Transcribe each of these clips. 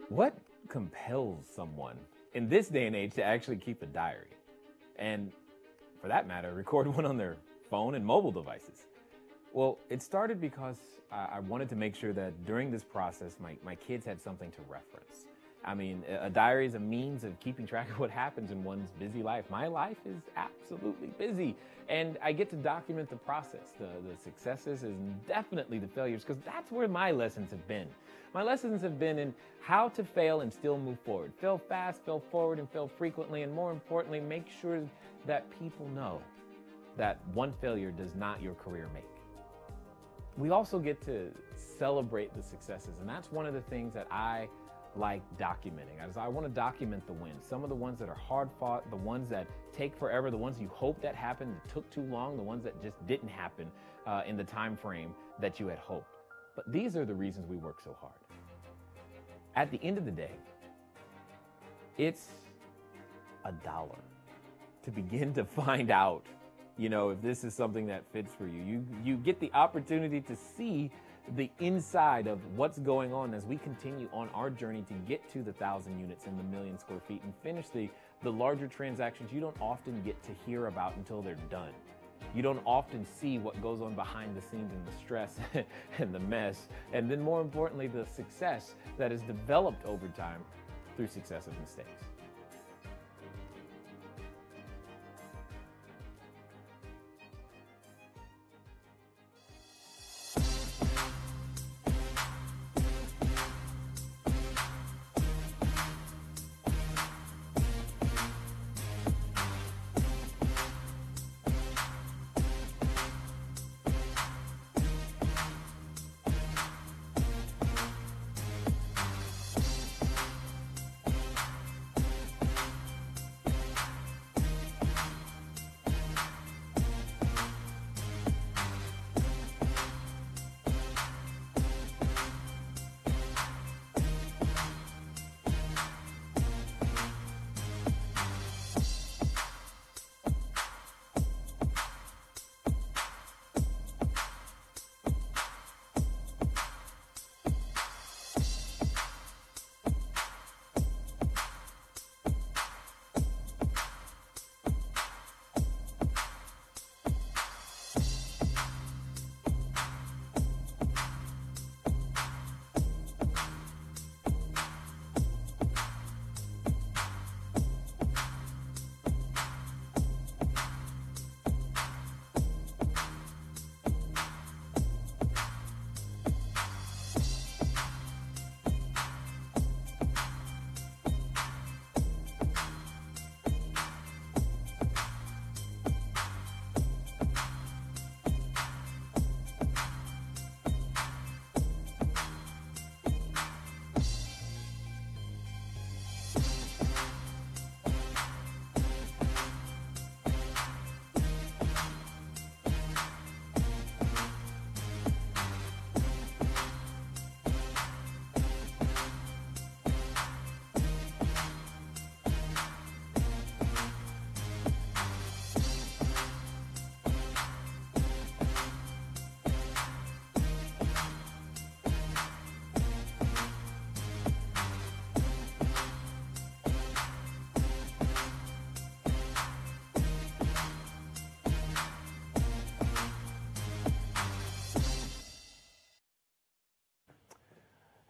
What compels someone in this day and age to actually keep a diary? And for that matter, record one on their phone and mobile devices? Well, it started because I wanted to make sure that during this process, my kids had something to reference. I mean, a diary is a means of keeping track of what happens in one's busy life. My life is absolutely busy, and I get to document the process, the successes and definitely the failures, because that's where my lessons have been. My lessons have been in how to fail and still move forward. Fail fast, fail forward, and fail frequently, and more importantly, make sure that people know that one failure does not your career make. We also get to celebrate the successes, and that's one of the things that I like documenting. As I want to document the wins, some of the ones that are hard fought, the ones that take forever, the ones you hope that happened, that took too long, the ones that just didn't happen in the time frame that you had hoped. But these are the reasons we work so hard. At the end of the day, it's $1 to begin to find out, if this is something that fits for you. You get the opportunity to see the inside of what's going on as we continue on our journey to get to the 1,000 units and the 1,000,000 square feet and finish the larger transactions you don't often get to hear about until they're done. You don't often see what goes on behind the scenes and the stress and the mess, and then more importantly, the success that is developed over time through successive mistakes.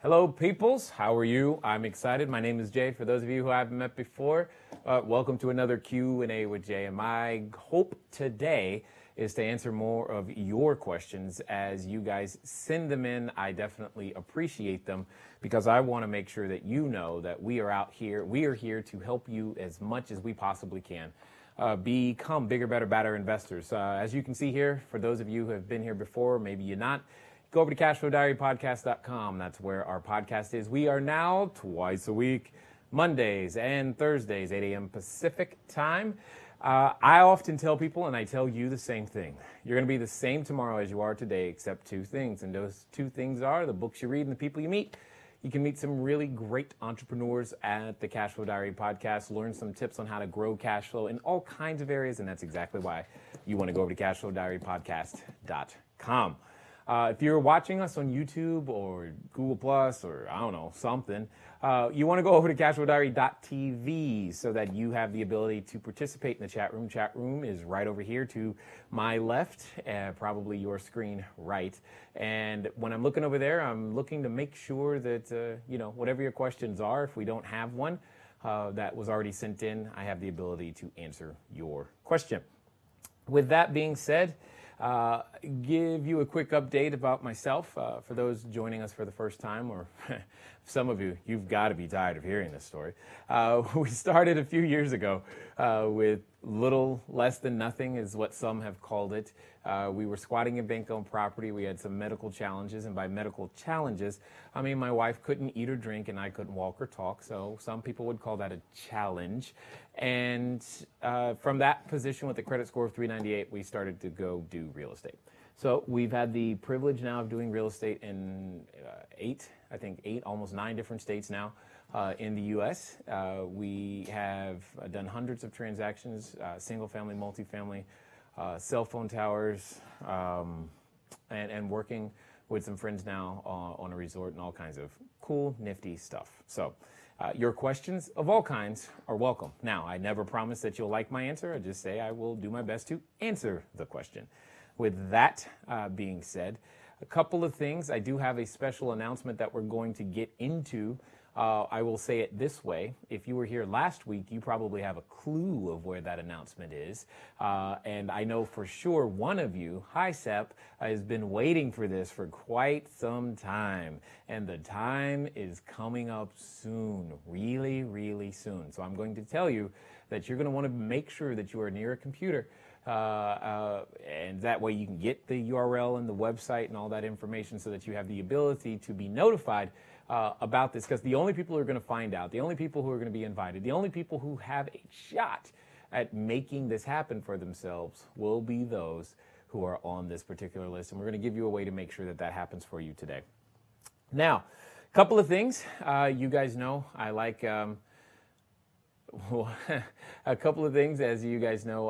Hello, peoples. How are you? I'm excited. My name is Jay. For those of you who I haven't met before, welcome to another Q&A with Jay. And my hope today is to answer more of your questions as you guys send them in. I definitely appreciate them because I want to make sure that you know that we are out here. We are here to help you as much as we possibly can. Become bigger, better, badder investors. As you can see here, for those of you who have been here before, maybe you're not, go over to cashflowdiarypodcast.com. That's where our podcast is. We are now twice a week, Mondays and Thursdays, 8 a.m. Pacific time. I often tell people, and I tell you the same thing. You're going to be the same tomorrow as you are today, except two things. And those two things are the books you read and the people you meet. You can meet some really great entrepreneurs at the Cashflow Diary podcast, learn some tips on how to grow cash flow in all kinds of areas. And that's exactly why you want to go over to cashflowdiarypodcast.com. gmail.com. If you're watching us on YouTube or Google Plus or I don't know, something, you want to go over to cashflowdiary.tv so that you have the ability to participate in the chat room. Chat room is right over here to my left, probably your screen right. And when I'm looking over there, I'm looking to make sure that, whatever your questions are, if we don't have one that was already sent in, I have the ability to answer your question. With that being said, give you a quick update about myself for those joining us for the first time, or some of you, you've got to be tired of hearing this story. We started a few years ago with little less than nothing is what some have called it. We were squatting in bank-owned property. We had some medical challenges, and by medical challenges, I mean my wife couldn't eat or drink and I couldn't walk or talk, so some people would call that a challenge. And from that position with a credit score of 398, we started to go do real estate. So we've had the privilege now of doing real estate in eight, almost 9 different states now in the U.S. We have done hundreds of transactions, single family, multifamily, cell phone towers, and working with some friends now on a resort and all kinds of cool, nifty stuff. So your questions of all kinds are welcome. Now, I never promise that you'll like my answer. I just say I will do my best to answer the question. With that being said, a couple of things. I do have a special announcement that we're going to get into. I will say it this way. If you were here last week, you probably have a clue of where that announcement is. And I know for sure one of you, hi Sep, has been waiting for this for quite some time. And the time is coming up soon, really, really soon. So I'm going to tell you that you're going to want to make sure that you are near a computer. And that way you can get the URL and the website and all that information so that you have the ability to be notified about this, because the only people who are going to find out, the only people who are going to be invited, the only people who have a shot at making this happen for themselves will be those who are on this particular list. And we're going to give you a way to make sure that that happens for you today. Now, a couple of things. You guys know I like... a couple of things, as you guys know,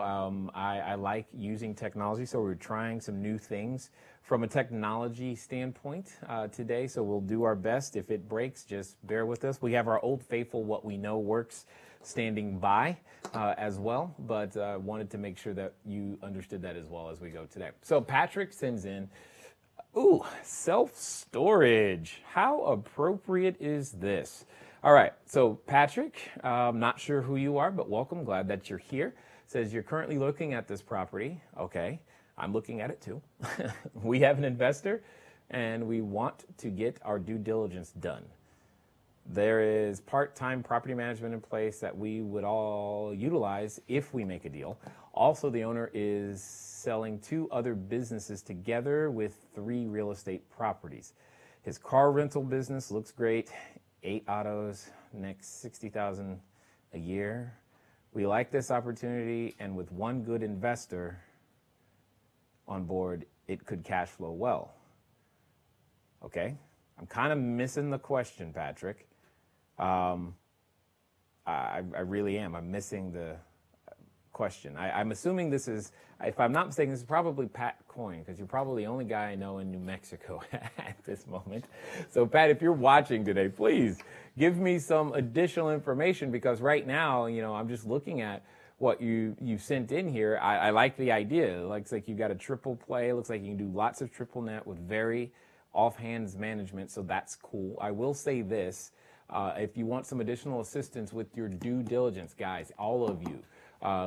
I like using technology, so we're trying some new things from a technology standpoint today, so we'll do our best. If it breaks, just bear with us. We have our old faithful what we know works standing by as well, but wanted to make sure that you understood that as well as we go today. So Patrick sends in, ooh, self-storage. How appropriate is this? All right, so Patrick, I'm not sure who you are, but welcome. Glad that you're here. Says you're currently looking at this property. Okay, I'm looking at it too. We have an investor, and we want to get our due diligence done. There is part-time property management in place that we would all utilize if we make a deal. Also, the owner is selling 2 other businesses together with 3 real estate properties. His car rental business looks great. 8 autos, next $60,000 a year. We like this opportunity, and with one good investor on board, it could cash flow well. Okay, I'm kind of missing the question, Patrick. I really am. I'm missing the question. I'm assuming this is, if I'm not mistaken, this is probably Pat Coyne, because you're probably the only guy I know in New Mexico at this moment. So Pat, if you're watching today, please give me some additional information, because right now, I'm just looking at what you sent in here. I like the idea. It looks like you've got a triple play. It looks like you can do lots of triple net with very off-hands management, so that's cool. I will say this, if you want some additional assistance with your due diligence, guys, all of you,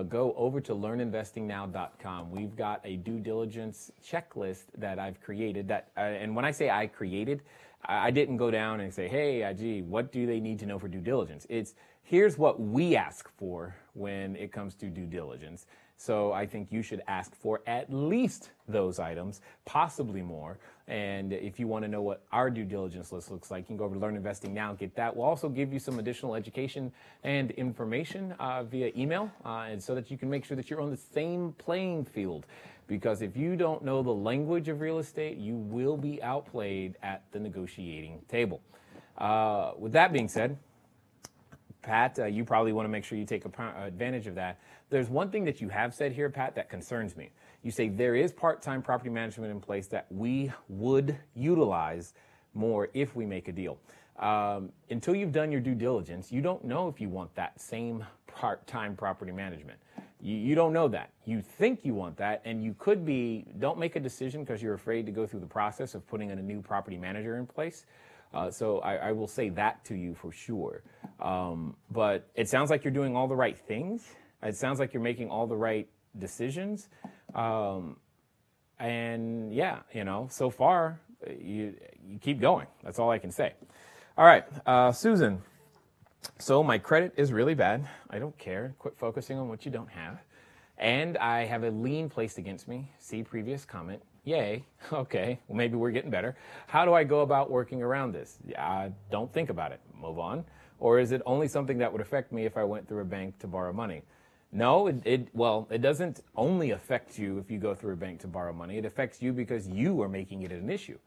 go over to learninvestingnow.com. We've got a due diligence checklist that I've created that, and when I say I created, I didn't go down and say, hey, IG, what do they need to know for due diligence? It's here's what we ask for when it comes to due diligence. So I think you should ask for at least those items, possibly more. And if you want to know what our due diligence list looks like, you can go over to Learn Investing Now and get that. We'll also give you some additional education and information via email, and so that you can make sure that you're on the same playing field. Because if you don't know the language of real estate, you will be outplayed at the negotiating table. With that being said, Pat, you probably want to make sure you take advantage of that. There's one thing that you have said here, Pat, that concerns me. You say there is part-time property management in place that we would utilize more if we make a deal. Until you've done your due diligence, you don't know if you want that same part-time property management. You don't know that. You think you want that, and you could be, don't make a decision because you're afraid to go through the process of putting in a new property manager in place. So I will say that to you for sure. But it sounds like you're doing all the right things. It sounds like you're making all the right decisions. And yeah, so far you keep going. That's all I can say. All right, Susan. So my credit is really bad. I don't care. Quit focusing on what you don't have. And I have a lien placed against me. See previous comment. Yay. Okay. Well, maybe we're getting better. How do I go about working around this? Don't think about it. Move on. Or is it only something that would affect me if I went through a bank to borrow money? No, it doesn't only affect you if you go through a bank to borrow money. It affects you because you are making it an issue.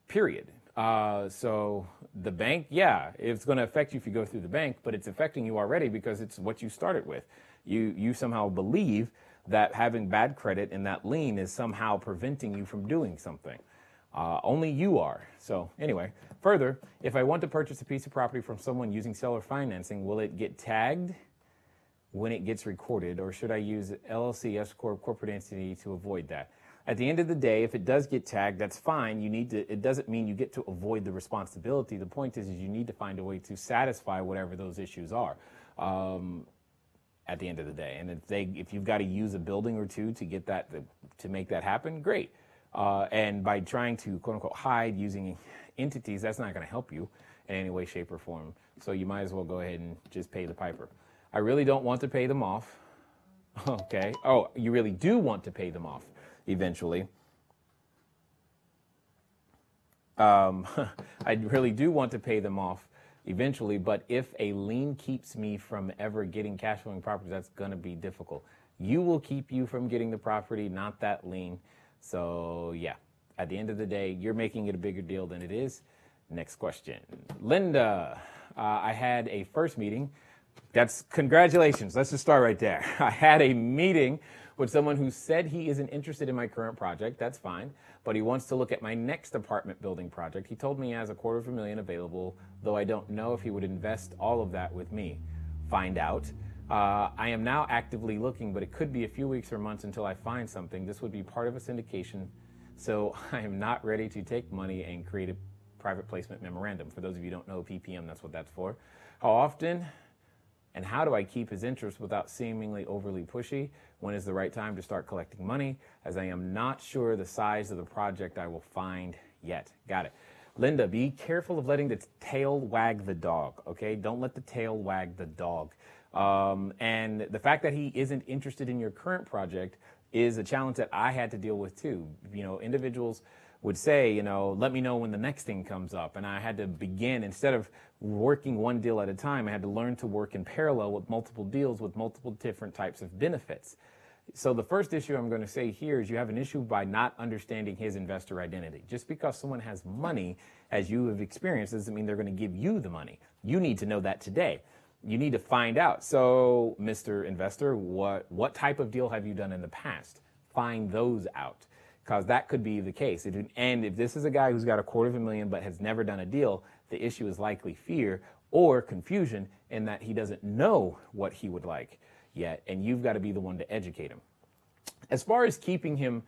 Period. So the bank, yeah, it's going to affect you if you go through the bank, but it's affecting you already because it's what you started with. You somehow believe that having bad credit in that lien is somehow preventing you from doing something. Only you are. So anyway, further, if I want to purchase a piece of property from someone using seller financing, will it get tagged when it gets recorded, or should I use LLC, S Corp, corporate entity to avoid that? At the end of the day, if it does get tagged, that's fine. It doesn't mean you get to avoid the responsibility. The point is you need to find a way to satisfy whatever those issues are. At the end of the day, and if you've got to use a building or two to get that to make that happen, great. And by trying to quote unquote hide using entities, that's not going to help you in any way, shape, or form. So you might as well go ahead and just pay the piper. I really don't want to pay them off. Okay. Oh, you really do want to pay them off eventually. I really do want to pay them off eventually, but if a lien keeps me from ever getting cash flowing property, that's going to be difficult. You will keep you from getting the property, not that lien. So yeah, at the end of the day, you're making it a bigger deal than it is. Next question. Linda, I had a first meeting. That's congratulations. Let's just start right there. I had a meeting with someone who said he isn't interested in my current project. That's fine. But he wants to look at my next apartment building project. He told me he has $250,000 available, though I don't know if he would invest all of that with me. Find out. I am now actively looking, but it could be a few weeks or months until I find something. This would be part of a syndication, so I am not ready to take money and create a private placement memorandum. For those of you who don't know PPM, that's what that's for. How often and how do I keep his interest without seemingly overly pushy? When is the right time to start collecting money? As I am not sure the size of the project I will find yet. Got it. Linda, be careful of letting the tail wag the dog, okay? Don't let the tail wag the dog. And the fact that he isn't interested in your current project is a challenge that I had to deal with too. Individuals would say, let me know when the next thing comes up. And I had to begin, instead of working one deal at a time, I had to learn to work in parallel with multiple deals with multiple different types of benefits. So the first issue I'm going to say here is you have an issue by not understanding his investor identity. Just because someone has money, as you have experienced, doesn't mean they're going to give you the money. You need to know that today. You need to find out. So, Mr. Investor, what type of deal have you done in the past? Find those out, because that could be the case. And if this is a guy who's got $250,000 but has never done a deal, the issue is likely fear or confusion in that he doesn't know what he would like yet, and you've got to be the one to educate him. As far as keeping him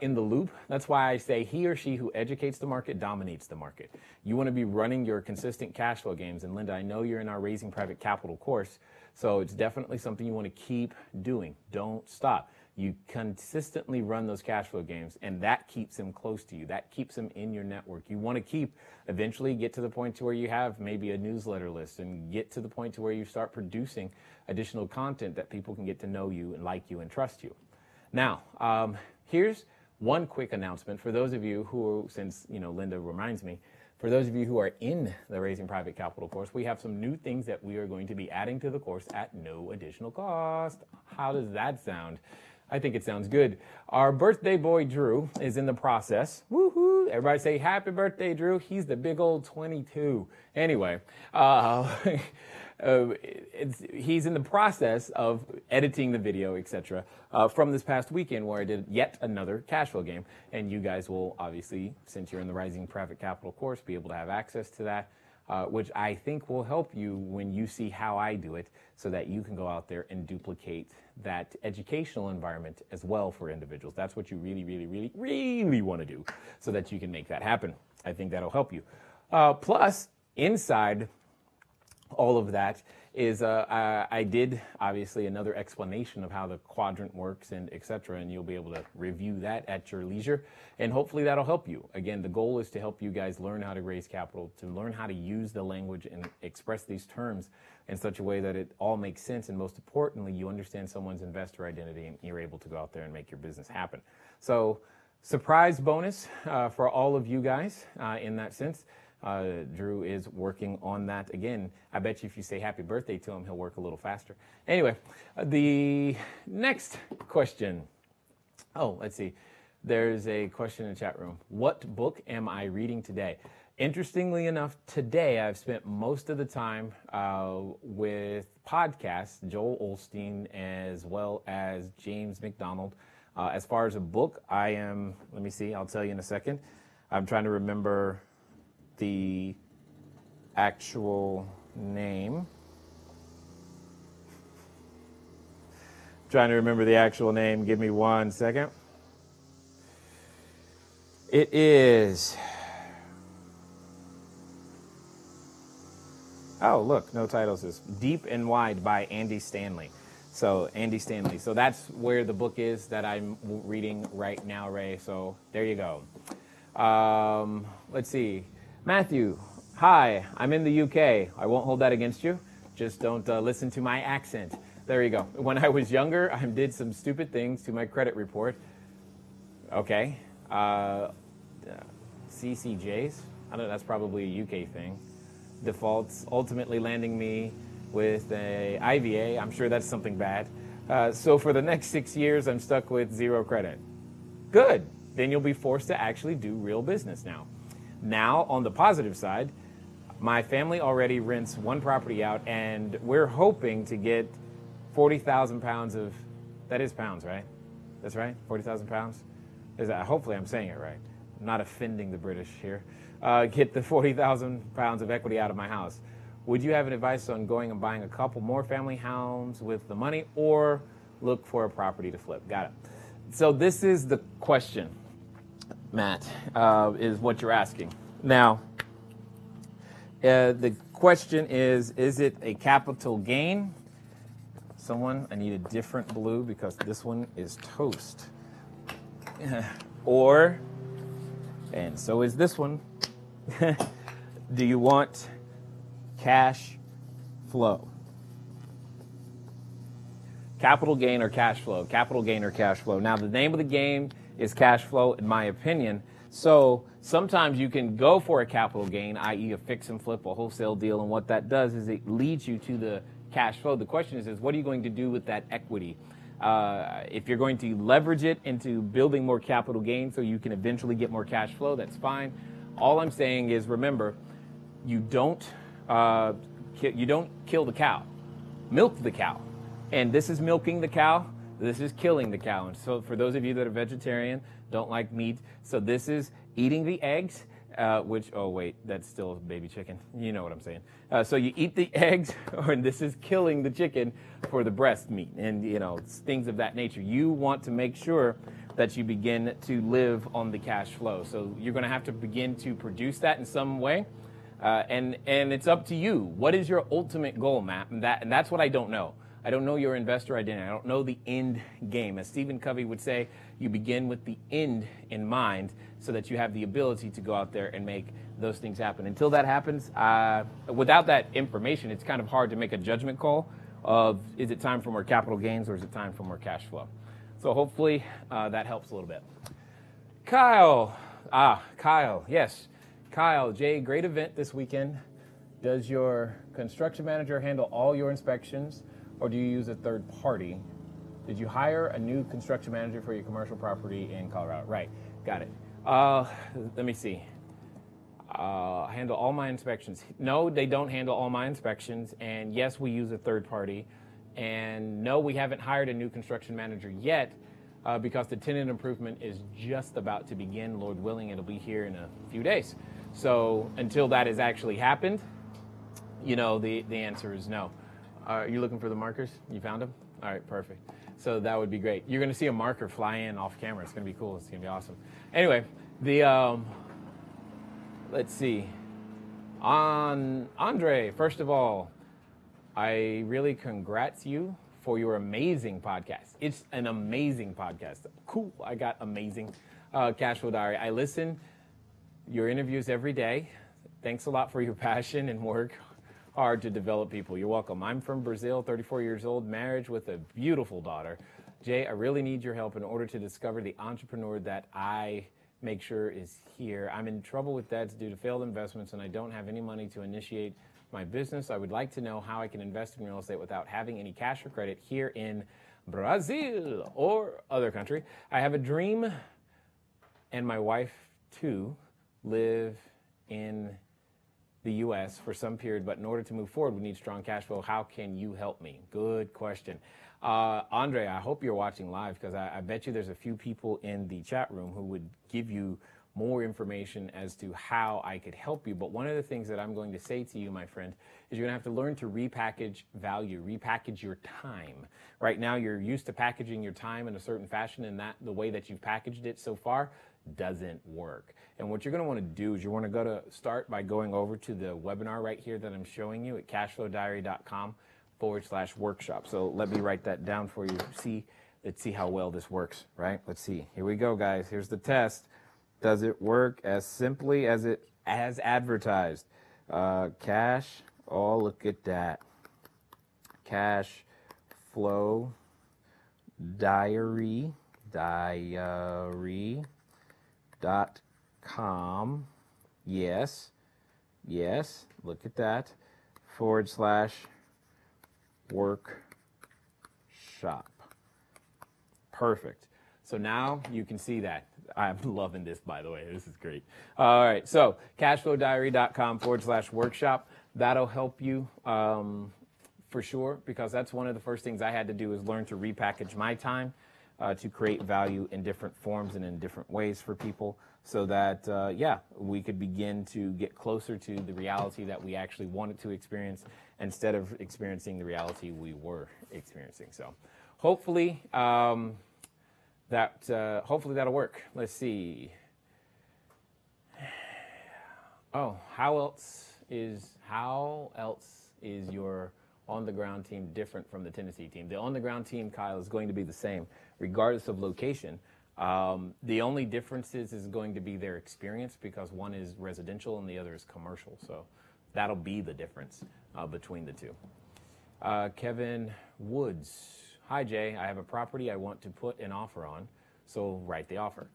in the loop, that's why I say he or she who educates the market dominates the market. You want to be running your consistent cash flow games. And Linda, I know you're in our Raising Private Capital course, so it's definitely something you want to keep doing. Don't stop. You consistently run those cash flow games, and that keeps him close to you. That keeps him in your network. You want to eventually get to the point to where you have maybe a newsletter list, and get to the point to where you start producing additional content that people can get to know you and like you and trust you. Now, here's one quick announcement for those of you who, since Linda reminds me, for those of you who are in the Raising Private Capital course, we have some new things that we are going to be adding to the course at no additional cost. How does that sound? I think it sounds good. Our birthday boy, Drew, is in the process. Woohoo! Everybody say happy birthday, Drew. He's the big old 22. Anyway, He's in the process of editing the video, etc., from this past weekend where I did yet another cash flow game. And you guys will obviously, since you're in the Rising Private Capital course, be able to have access to that, which I think will help you when you see how I do it so that you can go out there and duplicate that educational environment as well for individuals. That's what you really, really, really, really want to do so that you can make that happen. I think that'll help you. Plus, inside all of that is I did obviously another explanation of how the quadrant works and etc. And you'll be able to review that at your leisure, and hopefully that'll help you. Again, the goal is to help you guys learn how to raise capital, to learn how to use the language and express these terms in such a way that it all makes sense, and most importantly, you understand someone's investor identity and you're able to go out there and make your business happen. So, surprise bonus for all of you guys in that sense. Drew is working on that again. I bet you if you say happy birthday to him, he'll work a little faster. Anyway, the next question. Oh, let's see. There's a question in the chat room. What book am I reading today? Interestingly enough, today I've spent most of the time with podcasts, Joel Osteen as well as James McDonald. As far as a book, I am, let me see, I'll tell you in a second. I'm trying to remember the actual name. Trying to remember the actual name. Give me 1 second. It is... Oh, look, no titles. Is Deep and Wide by Andy Stanley. So, Andy Stanley. So that's where the book is that I'm reading right now, Ray. So there you go. Let's see. Matthew, hi, I'm in the UK. I won't hold that against you. Just don't listen to my accent. There you go. When I was younger, I did some stupid things to my credit report. Okay. CCJs? I don't know, that's probably a UK thing. Defaults, ultimately landing me with a IVA. I'm sure that's something bad. So for the next 6 years, I'm stuck with 0 credit. Good. Then you'll be forced to actually do real business now. Now, on the positive side, my family already rents 1 property out, and we're hoping to get 40,000 pounds of, that is pounds, right? That's right, 40,000 pounds? Hopefully I'm saying it right. I'm not offending the British here. Get the 40,000 pounds of equity out of my house. Would you have an advice on going and buying a couple more family homes with the money, or look for a property to flip? Got it. So this is the question, Matt, is what you're asking. Now, the question is it a capital gain? I need a different blue because this one is toast. Or, and so is this one, do you want cash flow? Capital gain or cash flow? Capital gain or cash flow? Now, the name of the game is cash flow, in my opinion. So sometimes you can go for a capital gain, i.e. a fix and flip, a wholesale deal, and what that does is it leads you to the cash flow. The question is what are you going to do with that equity? If you're going to leverage it into building more capital gain so you can eventually get more cash flow, that's fine. All I'm saying is, remember, you don't kill the cow. Milk the cow. And this is milking the cow. This is killing the cow. And so for those of you that are vegetarian, don't like meat, so this is eating the eggs, which, oh wait, that's still baby chicken. You know what I'm saying. So you eat the eggs, and this is killing the chicken for the breast meat and, you know, things of that nature. You want to make sure that you begin to live on the cash flow. So you're going to have to begin to produce that in some way. And it's up to you. What is your ultimate goal, Matt? And that's what I don't know. I don't know your investor identity. I don't know the end game. As Stephen Covey would say, you begin with the end in mind so that you have the ability to go out there and make those things happen. Until that happens, without that information, it's kind of hard to make a judgment call of, is it time for more capital gains or is it time for more cash flow? So hopefully that helps a little bit. Kyle, yes. Kyle, Jay, great event this weekend. Does your construction manager handle all your inspections, or do you use a third party? Did you hire a new construction manager for your commercial property in Colorado? Right, got it. Let me see. Handle all my inspections. No, they don't handle all my inspections. And yes, we use a third party. And no, we haven't hired a new construction manager yet because the tenant improvement is just about to begin. Lord willing, it'll be here in a few days. So until that has actually happened, you know, the answer is no. Are you looking for the markers? You found them? All right, perfect. So that would be great. You're going to see a marker fly in off camera. It's going to be cool. It's going to be awesome. Anyway, let's see. Andre, first of all, I really congrats you for your amazing podcast. It's an amazing podcast. Cool. I got amazing Cash Flow Diary. I listen your interviews every day. Thanks a lot for your passion and work hard to develop people. You're welcome. I'm from Brazil, 34 years old, marriage with a beautiful daughter. Jay, I really need your help in order to discover the entrepreneur that I make sure is here. I'm in trouble with debts due to failed investments and I don't have any money to initiate my business. I would like to know how I can invest in real estate without having any cash or credit here in Brazil or other country. I have a dream and my wife too live in the U.S. for some period, but in order to move forward, we need strong cash flow. How can you help me? Good question. Andre, I hope you're watching live because I bet you there's a few people in the chat room who would give you more information as to how I could help you. But one of the things that I'm going to say to you, my friend, is you're going to have to learn to repackage value, repackage your time. Right now, you're used to packaging your time in a certain fashion, and that the way that you've packaged it so far doesn't work. And what you're going to want to do is you want to start by going over to the webinar right here that I'm showing you at cashflowdiary.com/workshop. So let me write that down for you. Let's see how well this works, right? Let's see. Here we go, guys. Here's the test. Does it work as simply as advertised? Cash. Oh, look at that. Cash flow diary.com. Yes. Look at that. /workshop. Perfect. So now you can see that. I'm loving this, by the way. This is great. All right. So cashflowdiary.com/workshop. That'll help you for sure, because that's one of the first things I had to do is learn to repackage my time to create value in different forms and in different ways for people so that, we could begin to get closer to the reality that we actually wanted to experience instead of experiencing the reality we were experiencing. So hopefully, hopefully that'll work. Let's see. Oh, how else is your on-the-ground team different from the Tennessee team? The on-the-ground team, Kyle, is going to be the same, regardless of location. The only difference is going to be their experience, because one is residential and the other is commercial. So that'll be the difference between the two. Kevin Woods. Hi, Jay. I have a property I want to put an offer on, so write the offer.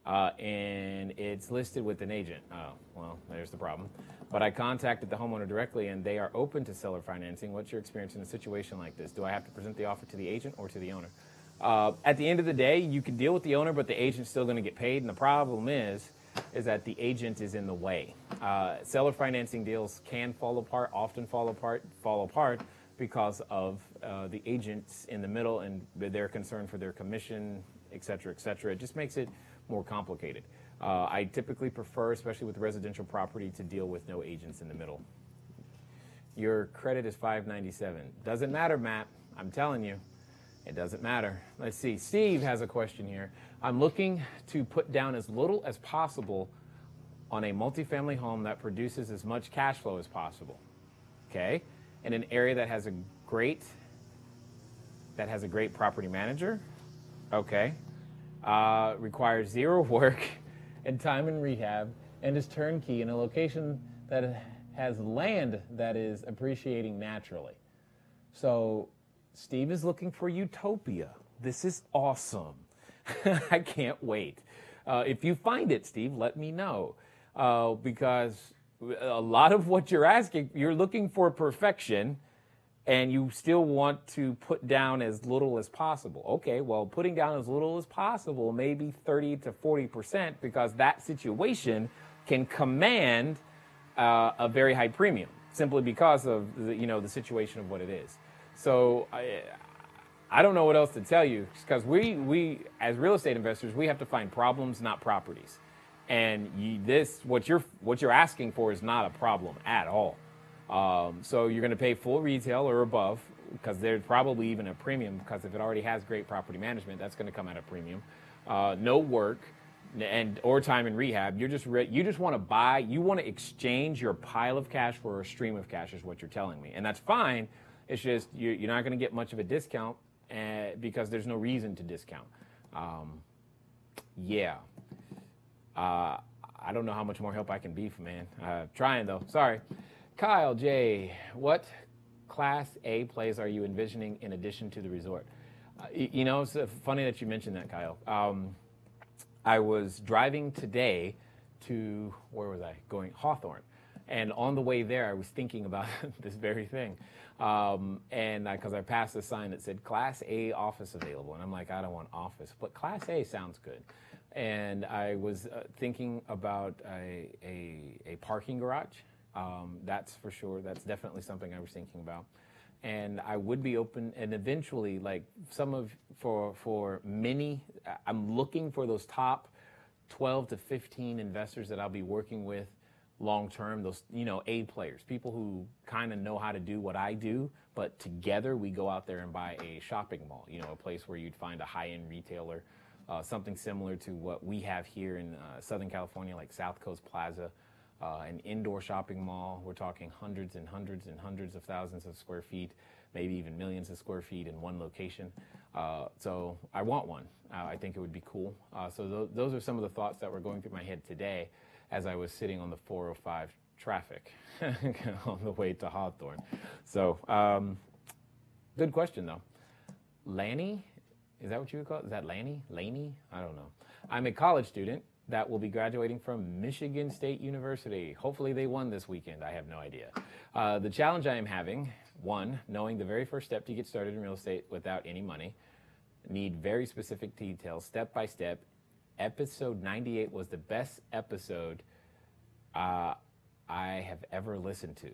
And it's listed with an agent. Oh, well, there's the problem. But I contacted the homeowner directly, and they are open to seller financing. What's your experience in a situation like this? Do I have to present the offer to the agent or to the owner? At the end of the day, you can deal with the owner, but the agent's still going to get paid. And the problem is that the agent is in the way. Seller financing deals can fall apart because of the agents in the middle and their concern for their commission, et cetera, et cetera. It just makes it more complicated. I typically prefer, especially with residential property, to deal with no agents in the middle. Your credit is 597. Doesn't matter, Matt. I'm telling you, it doesn't matter. Let's see. Steve has a question here. I'm looking to put down as little as possible on a multifamily home that produces as much cash flow as possible. Okay? In an area that has a great property manager. Okay. Requires zero work and time in rehab, and is turnkey in a location that has land that is appreciating naturally. So Steve is looking for utopia. This is awesome. I can't wait. If you find it, Steve, let me know, because a lot of what you're asking, you're looking for perfection, and you still want to put down as little as possible. Okay, well, putting down as little as possible, maybe 30 to 40%, because that situation can command a very high premium simply because of the situation of what it is. So I don't know what else to tell you, because we as real estate investors, we have to find problems, not properties. And what you're asking for is not a problem at all. So you're going to pay full retail or above, because there's probably even a premium, because if it already has great property management, that's going to come at a premium. No work or time in rehab. You just want to buy. You want to exchange your pile of cash for a stream of cash, is what you're telling me, and that's fine. It's just you're not going to get much of a discount because there's no reason to discount. I don't know how much more help I can be, man. Trying though. Sorry. Kyle J, what Class A plays are you envisioning in addition to the resort? It's funny that you mentioned that, Kyle. I was driving today to, where was I going? Hawthorne. And on the way there, I was thinking about this very thing. Because I passed a sign that said Class A office available. And I'm like, I don't want office, but Class A sounds good. And I was thinking about a parking garage. That's for sure. That's definitely something I was thinking about. And I would be open, and eventually, like for many, I'm looking for those top 12 to 15 investors that I'll be working with long term, those A players, people who kind of know how to do what I do, but together we go out there and buy a shopping mall, a place where you'd find a high-end retailer, something similar to what we have here in Southern California, like South Coast Plaza. An indoor shopping mall. We're talking hundreds and hundreds and hundreds of thousands of square feet, maybe even millions of square feet in one location. So I want one. I think it would be cool. So those are some of the thoughts that were going through my head today as I was sitting on the 405 traffic on the way to Hawthorne. So good question, though. Lanny, is that what you would call it? Is that Lanny? Laney? I don't know. I'm a college student that will be graduating from Michigan State University. Hopefully they won this weekend. I have no idea. The challenge I am having, one, knowing the very first step to get started in real estate without any money. Need very specific details, step by step. Episode 98 was the best episode I have ever listened to.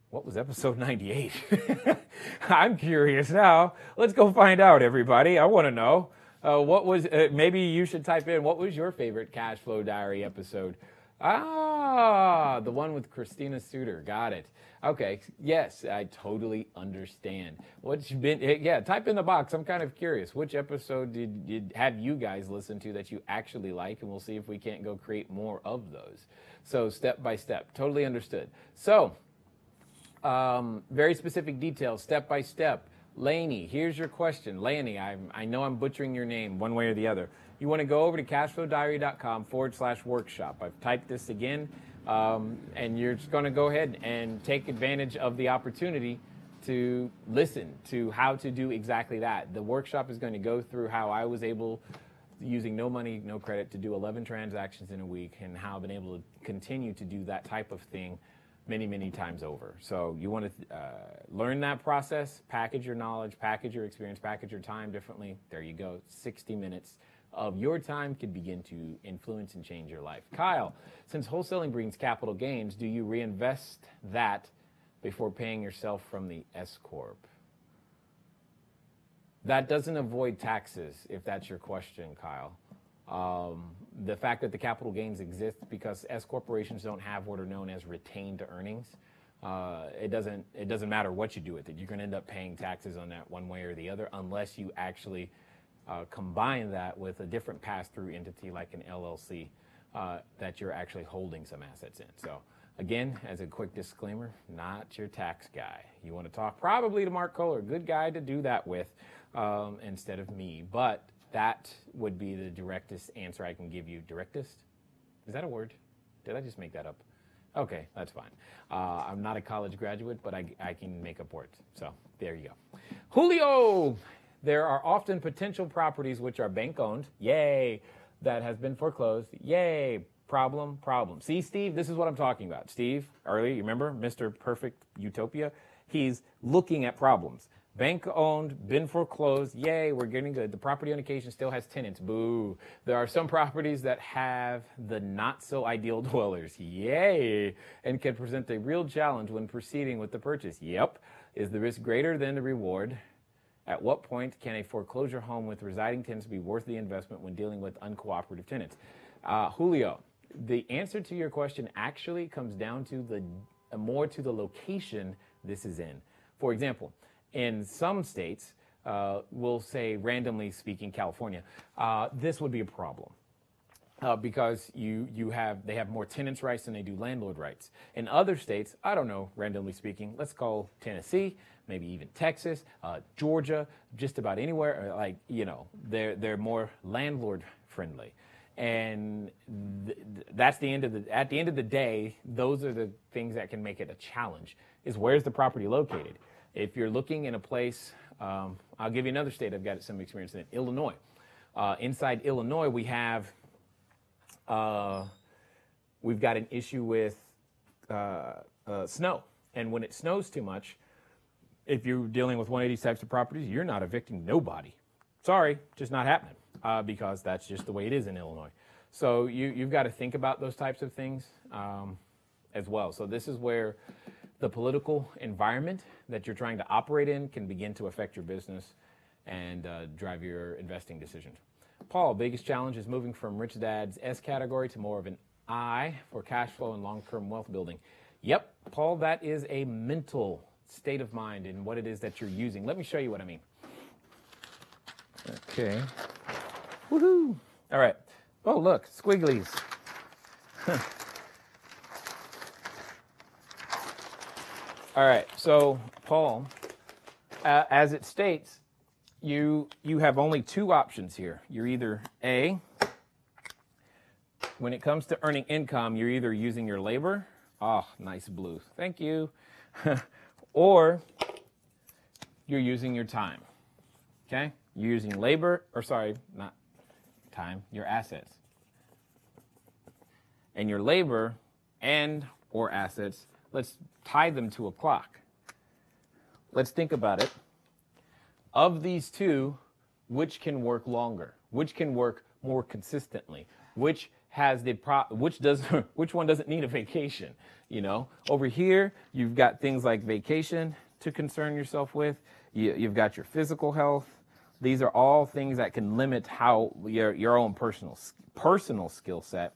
What was episode 98? I'm curious now. Let's go find out, everybody. I want to know. What was, maybe you should type in, what was your favorite Cash Flow Diary episode? The one with Christina Suter. Got it. Okay. Yes, I totally understand. Type in the box. I'm kind of curious. Which episode did have you guys listen to that you actually like? And we'll see if we can't go create more of those. So step by step. Totally understood. So, very specific details, step by step. Laney, here's your question. Laney, I know I'm butchering your name one way or the other. You want to go over to cashflowdiary.com/workshop. I've typed this again, and you're just going to go ahead and take advantage of the opportunity to listen to how to do exactly that. The workshop is going to go through how I was able, using no money, no credit, to do 11 transactions in a week, and how I've been able to continue to do that type of thing many, many times over. So you want to learn that process, package your knowledge, package your experience, package your time differently. There you go. 60 minutes of your time could begin to influence and change your life. Kyle, since wholesaling brings capital gains, do you reinvest that before paying yourself from the S-Corp? That doesn't avoid taxes, if that's your question, Kyle. The fact that the capital gains exist because S corporations don't have what are known as retained earnings. It doesn't matter what you do with it. You're going to end up paying taxes on that one way or the other, unless you actually combine that with a different pass-through entity like an LLC that you're actually holding some assets in. So again, as a quick disclaimer, not your tax guy. You want to talk probably to Mark Kohler, good guy to do that with, instead of me. But that would be the directest answer I can give you. Directest? Is that a word? Did I just make that up? Okay, that's fine. I'm not a college graduate, but I can make up words. So there you go. Julio! There are often potential properties which are bank-owned. Yay! That has been foreclosed. Yay! Problem. See, Steve, this is what I'm talking about. Steve, earlier, you remember Mr. Perfect Utopia? He's looking at problems. Bank owned, been foreclosed. Yay, we're getting good. The property on occasion still has tenants. Boo. There are some properties that have the not so ideal dwellers. Yay. And can present a real challenge when proceeding with the purchase. Yep. Is the risk greater than the reward? At what point can a foreclosure home with residing tenants be worth the investment when dealing with uncooperative tenants? Julio, the answer to your question actually comes down to more to the location this is in. For example, in some states, we'll say randomly speaking, California, this would be a problem. Because they have more tenants' rights than they do landlord rights. In other states, I don't know, randomly speaking, let's call Tennessee, maybe even Texas, Georgia, just about anywhere, they're more landlord friendly. And at the end of the day, those are the things that can make it a challenge, is where's the property located? If you're looking in a place, I'll give you another state I've got some experience in, Illinois. Inside Illinois, we've got an issue with snow. And when it snows too much, if you're dealing with one of these types of properties, you're not evicting nobody. Sorry, just not happening, because that's just the way it is in Illinois. So you've got to think about those types of things as well. So this is where the political environment that you're trying to operate in can begin to affect your business and drive your investing decisions. Paul, biggest challenge is moving from Rich Dad's S category to more of an I for cash flow and long-term wealth building. Yep, Paul, that is a mental state of mind in what it is that you're using. Let me show you what I mean. Okay. Woohoo! All right. Oh, look, squigglies. All right, so Paul, as it states, you have only two options here. You're either A, when it comes to earning income, you're either using your labor, nice blue, thank you, or you're using your time, okay? You're using labor, not time, your assets. And your labor and or assets, let's tie them to a clock. Let's think about it. Of these two, which can work longer? Which can work more consistently? Which one doesn't need a vacation? Over here, you've got things like vacation to concern yourself with. You've got your physical health. These are all things that can limit how your own personal skill set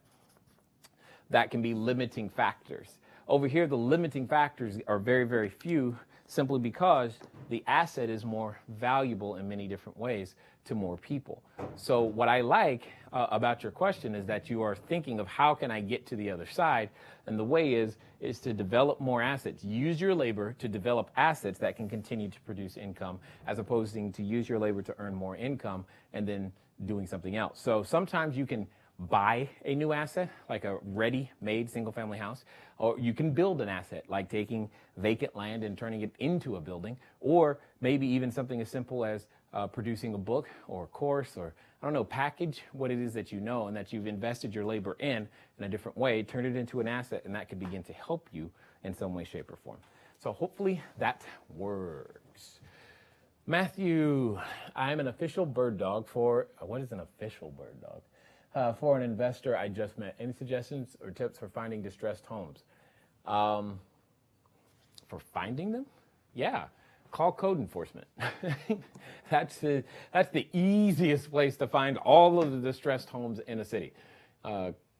that can be limiting factors. Over here, the limiting factors are very, very few, simply because the asset is more valuable in many different ways to more people. So what I like about your question is that you are thinking of how can I get to the other side, and the way is to develop more assets. Use your labor to develop assets that can continue to produce income, as opposed to use your labor to earn more income and then doing something else. So sometimes you can buy a new asset, like a ready-made single-family house, or you can build an asset, like taking vacant land and turning it into a building, or maybe even something as simple as producing a book or a course, or package what it is that you know and that you've invested your labor in a different way, turn it into an asset, and that could begin to help you in some way, shape, or form. So hopefully that works. Matthew, I'm an official bird dog for, what is an official bird dog? For an investor I just met. Any suggestions or tips for finding distressed homes? For finding them? Yeah, call code enforcement. That's the easiest place to find all of the distressed homes in a city.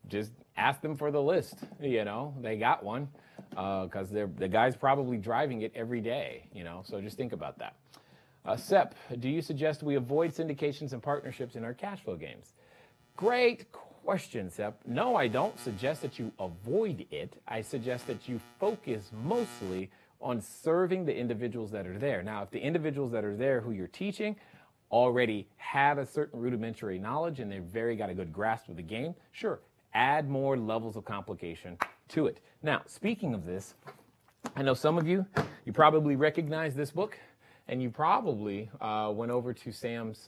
Just ask them for the list. They got one, because the guy's probably driving it every day. So just think about that. Sep, do you suggest we avoid syndications and partnerships in our cash flow games? Great question, Sep. No, I don't suggest that you avoid it. I suggest that you focus mostly on serving the individuals that are there. Now, if the individuals that are there who you're teaching already have a certain rudimentary knowledge and they've got a good grasp of the game, sure, add more levels of complication to it. Now, speaking of this, I know some of you probably recognize this book. And you probably went over to Sam's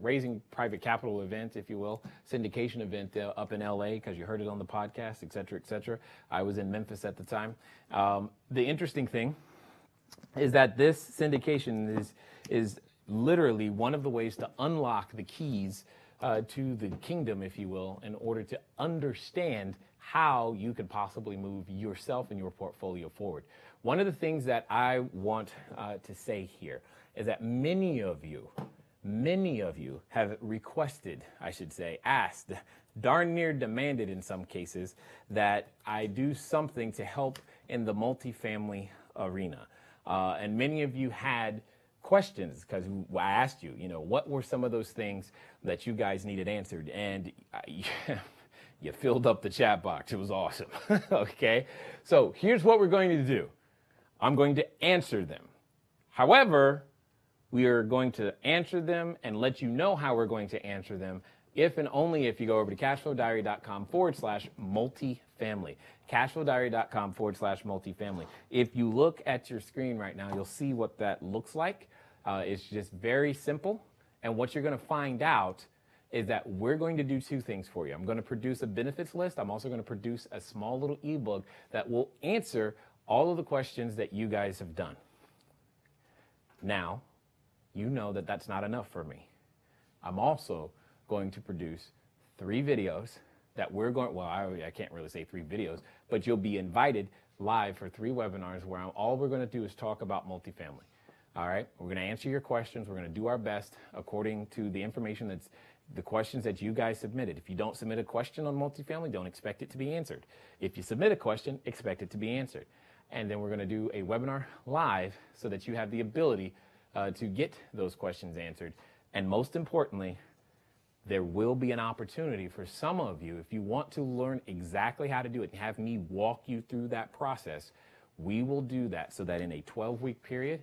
Raising Private Capital event, if you will, syndication event up in LA, because you heard it on the podcast, et cetera, et cetera. I was in Memphis at the time. The interesting thing is that this syndication is literally one of the ways to unlock the keys to the kingdom, if you will, in order to understand how you could possibly move yourself and your portfolio forward. One of the things that I want to say here is that many of you have requested, I should say, asked, darn near demanded in some cases, that I do something to help in the multifamily arena. And many of you had questions because I asked you, what were some of those things that you guys needed answered? And you filled up the chat box. It was awesome. Okay. So here's what we're going to do. I'm going to answer them. However, we are going to answer them and let you know how we're going to answer them if and only if you go over to cashflowdiary.com/multifamily. Cashflowdiary.com/multifamily. If you look at your screen right now, you'll see what that looks like. It's just very simple. And what you're going to find out is that we're going to do two things for you. I'm going to produce a benefits list. I'm also going to produce a small little ebook that will answer all of the questions that you guys have done. Now, you know that that's not enough for me. I'm also going to produce 3 videos that we're going, well, I can't really say 3 videos, but you'll be invited live for 3 webinars where all we're going to do is talk about multifamily. All right, we're going to answer your questions. We're going to do our best according to the information that's the questions that you guys submitted. If you don't submit a question on multifamily, don't expect it to be answered. If you submit a question, expect it to be answered. And then we're going to do a webinar live so that you have the ability to get those questions answered. And most importantly, there will be an opportunity for some of you, if you want to learn exactly how to do it and have me walk you through that process, we will do that so that in a 12-week period,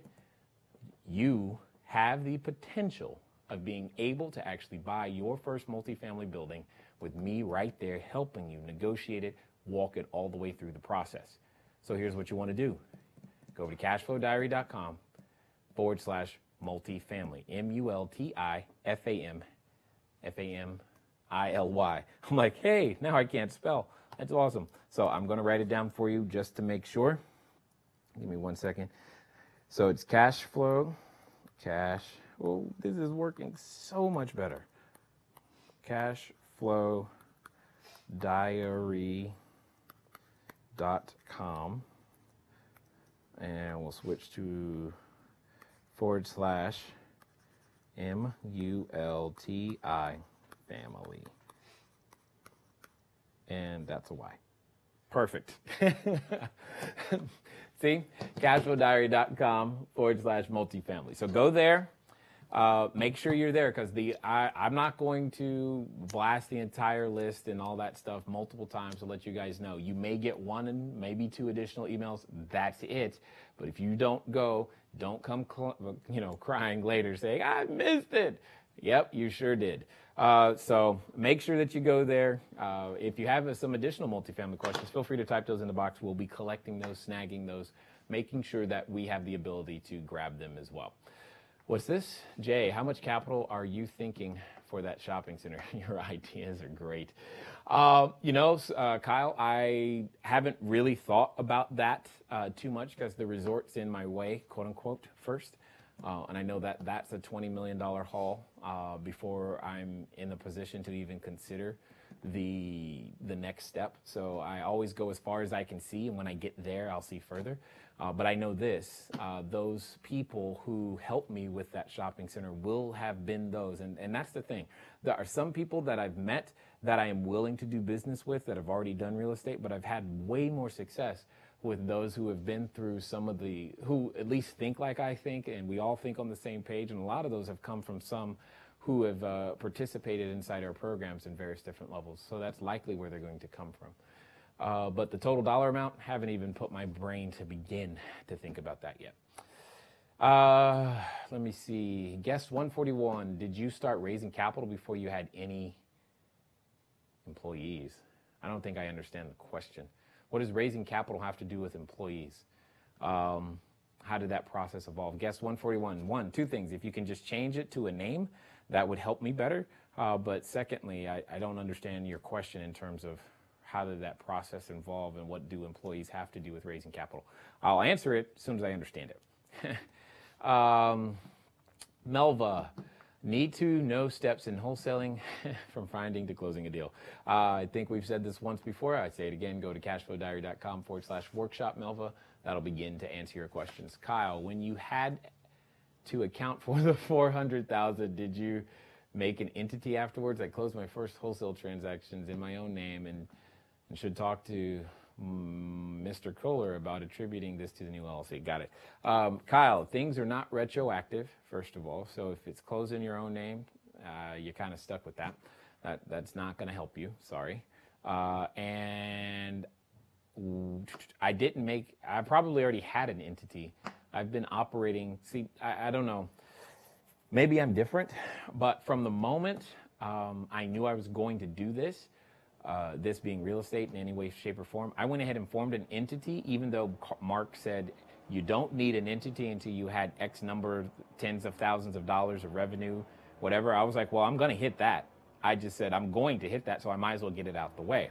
you have the potential of being able to actually buy your first multifamily building with me right there helping you negotiate it, walk it all the way through the process. So here's what you want to do. Go over to cashflowdiary.com/multifamily, MULTIFAMILY. I'm like, hey, now I can't spell. That's awesome. So I'm going to write it down for you just to make sure. Give me 1 second. So it's this is working so much better. Cashflowdiary.com. And we'll switch to /MULTI family. And that's a Y. Perfect. See, cashflowdiary.com/multifamily. So go there. Make sure you're there because I'm not going to blast the entire list and all that stuff multiple times to let you guys know. You may get 1 and maybe 2 additional emails. That's it. But if you don't go, don't come crying later saying, I missed it. Yep, you sure did. So make sure that you go there. If you have some additional multifamily questions, feel free to type those in the box. We'll be collecting those, snagging those, making sure that we have the ability to grab them as well. What's this? Jay, how much capital are you thinking for that shopping center? Your ideas are great. Kyle, I haven't really thought about that too much because the resort's in my way, quote unquote, first. And I know that that's a $20 million haul before I'm in the position to even consider the next step. So I always go as far as I can see, and when I get there, I'll see further. But I know this, those people who help me with that shopping center will have been those. And that's the thing. There are some people that I've met that I am willing to do business with that have already done real estate, but I've had way more success with those who have been through who at least think like I think, and we all think on the same page. And a lot of those have come from some who have participated inside our programs in various different levels. So that's likely where they're going to come from. But the total dollar amount, haven't even put my brain to begin to think about that yet. Let me see. Guest 141, did you start raising capital before you had any employees? I don't think I understand the question. What does raising capital have to do with employees? How did that process evolve? Guest 141, 2 things. If you can just change it to a name, that would help me better. But secondly, I don't understand your question in terms of how did that process involve and what do employees have to do with raising capital? I'll answer it as soon as I understand it. Melva, need to know steps in wholesaling from finding to closing a deal. I think we've said this once before. I say it again. Go to cashflowdiary.com/workshop, Melva. That'll begin to answer your questions. Kyle, when you had to account for the $400,000, did you make an entity afterwards? I closed my first wholesale transactions in my own name and should talk to Mr. Kohler about attributing this to the new LLC. Got it. Kyle, things are not retroactive, first of all. So if it's closed in your own name, you're kind of stuck with that. That's not going to help you. Sorry. And I probably already had an entity. I've been operating. See, I don't know. Maybe I'm different, but from the moment I knew I was going to do this, this being real estate in any way, shape, or form, I went ahead and formed an entity, even though Mark said you don't need an entity until you had X number, tens of thousands of dollars of revenue, whatever. I was like, well, I'm going to hit that. I just said I'm going to hit that, so I might as well get it out the way.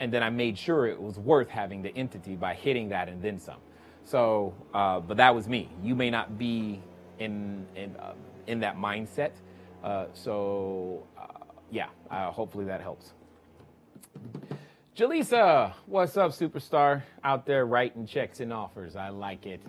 And then I made sure it was worth having the entity by hitting that and then some. So, but that was me. You may not be in that mindset. Hopefully that helps. Jaleesa, what's up, superstar? Out there writing checks and offers. I like it.